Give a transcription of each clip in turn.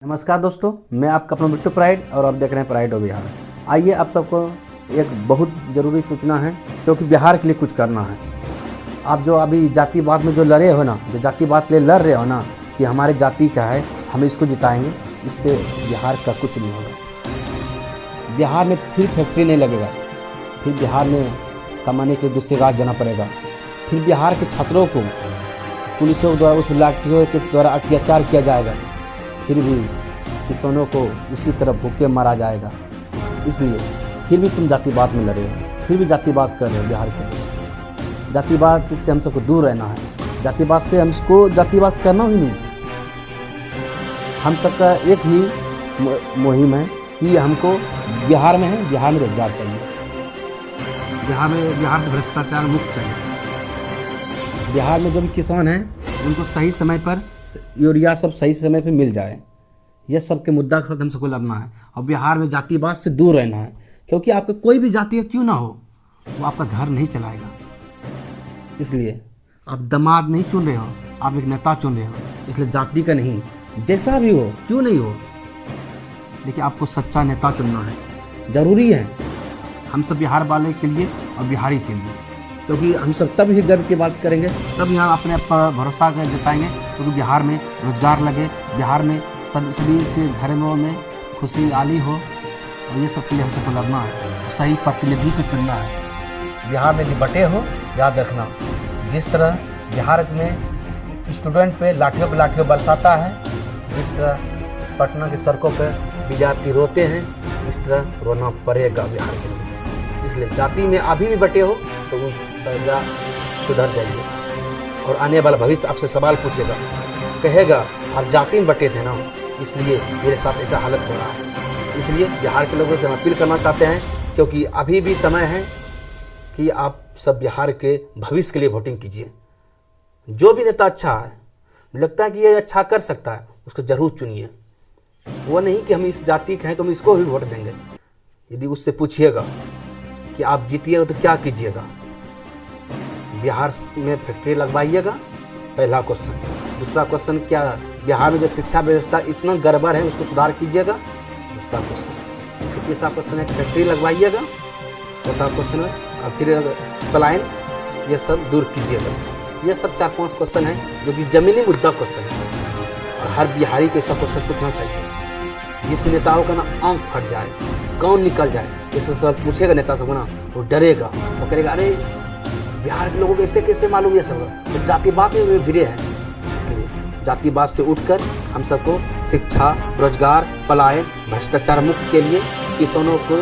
नमस्कार दोस्तों, मैं आपका अपना बिट्टू प्राइड और आप देख रहे हैं प्राइड ऑफ बिहार। आइए आप सबको एक बहुत ज़रूरी सूचना है क्योंकि बिहार के लिए कुछ करना है। आप जो अभी जातिवाद में जो लड़े हो ना, जो जातिवाद के लिए लड़ रहे हो ना कि हमारे जाति का है, हम इसको जिताएंगे, इससे बिहार का कुछ नहीं होगा। बिहार में फिर फैक्ट्री नहीं लगेगा, फिर बिहार में कमाने के लिए दूसरे राज्य जाना पड़ेगा, फिर बिहार के छात्रों को पुलिसों द्वारा उस लाठियों के द्वारा अत्याचार किया जाएगा, फिर भी किसानों को उसी तरह भूखे मारा जाएगा। इसलिए फिर भी तुम जातिवाद में लड़े हो, फिर भी जातिवाद कर रहे हो बिहार के लिए। जातिवाद से हम सबको दूर रहना है, जातिवाद से हमको जातिवाद करना ही नहीं। हम सबका एक ही मुहिम है कि हमको बिहार में है, बिहार में रोजगार चाहिए, बिहार से भ्रष्टाचार मुक्त चाहिए। बिहार में जो भी किसान हैं उनको सही समय पर यूरिया सब सही समय पे मिल जाए, यह सब के मुद्दा के साथ हम सबको लड़ना है और बिहार में जातिवाद से दूर रहना है। क्योंकि आपका कोई भी जाति क्यों ना हो, वो आपका घर नहीं चलाएगा। इसलिए आप दामाद नहीं चुन रहे हो, आप एक नेता चुन रहे हो। इसलिए जाति का नहीं, जैसा भी हो क्यों नहीं हो, लेकिन आपको सच्चा नेता चुनना है। ज़रूरी है हम सब बिहार वाले के लिए और बिहारी के लिए, क्योंकि हम सब तब ही गर्व की बात करेंगे, तब यहाँ अपने पर भरोसा जताएंगे क्योंकि बिहार में रोजगार लगे, बिहार में सभी के घरों में खुशहाली हो। और ये सब के लिए हम सबको लड़ना है, सही प्रतिनिधि को चुनना है। बिहार में निबटे हो, याद रखना, जिस तरह बिहार में स्टूडेंट पे लाठियों बरसाता है, जिस तरह पटना की सड़कों पर विद्यार्थी रोते हैं, इस तरह रोना पड़ेगा बिहार के लिए। इसलिए जाति में अभी भी बटे हो तो वो सजा सुधर जाइए और आने वाला भविष्य आपसे सवाल पूछेगा, कहेगा आप जाति में बटे थे ना, इसलिए मेरे साथ ऐसा हालत हो रहा है। इसलिए बिहार के लोगों से हम अपील करना चाहते हैं, क्योंकि अभी भी समय है कि आप सब बिहार के भविष्य के लिए वोटिंग कीजिए। जो भी नेता अच्छा है, लगता है कि ये अच्छा कर सकता है, उसको जरूर चुनिए। वो नहीं कि हम इस जाति के हैं तो हम इसको भी वोट देंगे। यदि उससे पूछिएगा कि आप जीतिएगा तो क्या कीजिएगा, बिहार में फैक्ट्री लगवाइएगा, पहला क्वेश्चन। दूसरा क्वेश्चन, क्या बिहार में जो शिक्षा व्यवस्था इतना गड़बड़ है उसको सुधार कीजिएगा, दूसरा क्वेश्चन। तीसरा क्वेश्चन है फैक्ट्री लगवाइएगा, चौथा क्वेश्चन है और फिर पलायन, ये सब दूर कीजिएगा। ये सब 4-5 क्वेश्चन है जो कि जमीनी मुद्दा क्वेश्चन है और हर बिहारी को ऐसा क्वेश्चन पूछना चाहिए जिस नेताओं का ना आँख फट जाए, कौन निकल जाए। ऐसे सवाल पूछेगा नेता सबको ना, वो डरेगा, वो करेगा अरे बिहार के लोगों को ऐसे कैसे मालूम ये सब, तो जातिवाद में वे भिड़े हैं। इसलिए जातिवाद से उठकर हम सबको शिक्षा, रोजगार, पलायन, भ्रष्टाचार मुक्त के लिए, किसानों को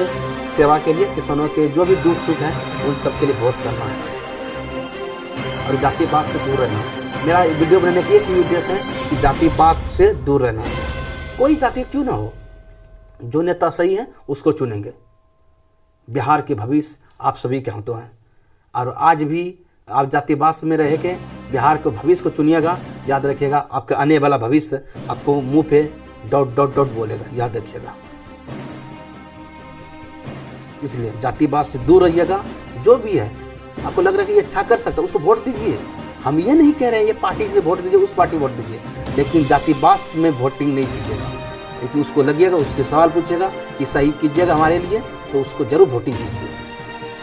सेवा के लिए, किसानों के जो भी दुख सुख हैं उन सब के लिए वोट करना है और जातिवाद से दूर रहना है। मेरा वीडियो बनाने की एक ही उद्देश्य है कि जातिवाद से दूर रहना है। कोई जाति क्यों ना हो, जो नेता सही है उसको चुनेंगे। बिहार के भविष्य आप सभी के हाथों हैं और आज भी आप जातिवाद में रह के बिहार के भविष्य को चुनिएगा। याद रखिएगा, आपका आने वाला भविष्य आपको मुंह पे ... बोलेगा, याद रखिएगा। इसलिए जातिवाद से दूर रहिएगा। जो भी है आपको लग रहा है कि ये अच्छा कर सकता है, उसको वोट दीजिए। हम ये नहीं कह रहे हैं ये पार्टी के वोट दीजिए, उस पार्टी वोट दीजिए, लेकिन जातिवाद में वोटिंग नहीं कीजिएगा। लेकिन उसको लगिएगा, उससे सवाल पूछिएगा कि सही कीजिएगा हमारे लिए, तो उसको जरूर वोटिंग कीजिए।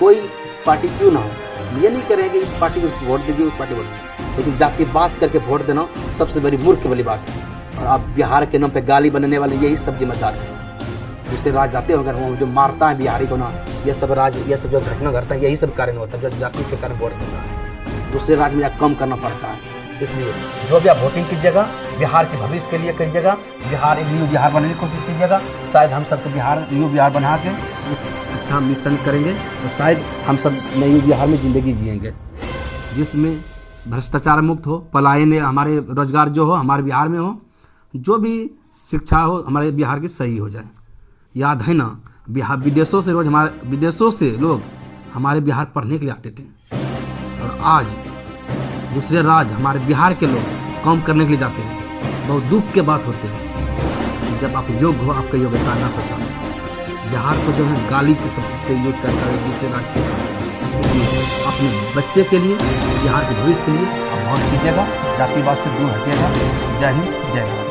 कोई पार्टी क्यों ना हो, हम ये नहीं करेंगे इस पार्टी को वोट दीजिए, उस पार्टी को वोट दीजिए, लेकिन जातिवाद करके वोट देना सबसे बड़ी मूर्ख वाली बात है। और आप बिहार के नाम पे गाली बनने वाले यही सब जिम्मेदार हैं। दूसरे राज्य जाते हो अगर वो जो मारता है बिहारी को ना, ये सब जो घटना घटता है यही सब कारण होता है, जो जाति के कारण वोट देता है। दूसरे राज्य में कम करना पड़ता है। इसलिए जो भी आप वोटिंग कीजिएगा बिहार के भविष्य के लिए कीजिएगा, बिहार एक न्यू बिहार बनाने की कोशिश कीजिएगा। शायद हम सबको बिहार न्यू बिहार बना के अच्छा मिशन करेंगे और शायद हम सब न्यू बिहार में ज़िंदगी जिएंगे, जिसमें भ्रष्टाचार मुक्त हो, पलायन हमारे रोजगार जो हो हमारे बिहार में हो, जो भी शिक्षा हो हमारे बिहार की सही हो जाए। याद है ना, बिहार विदेशों से लोग हमारे बिहार पढ़ने के लिए आते थे और आज दूसरे राज्य हमारे बिहार के लोग काम करने के लिए जाते हैं। बहुत दुख के बात होते हैं जब आप योग्य हो, आपका योग्यता ना पहचानो। बिहार को जो है गाली की सबसे यूज करता है दूसरे राज्य के। इसलिए अपने बच्चे के लिए, बिहार के भविष्य के लिए आप वोट कीजिएगा, जातिवाद से दूर हटिएगा। जय हिंद, जय भारत।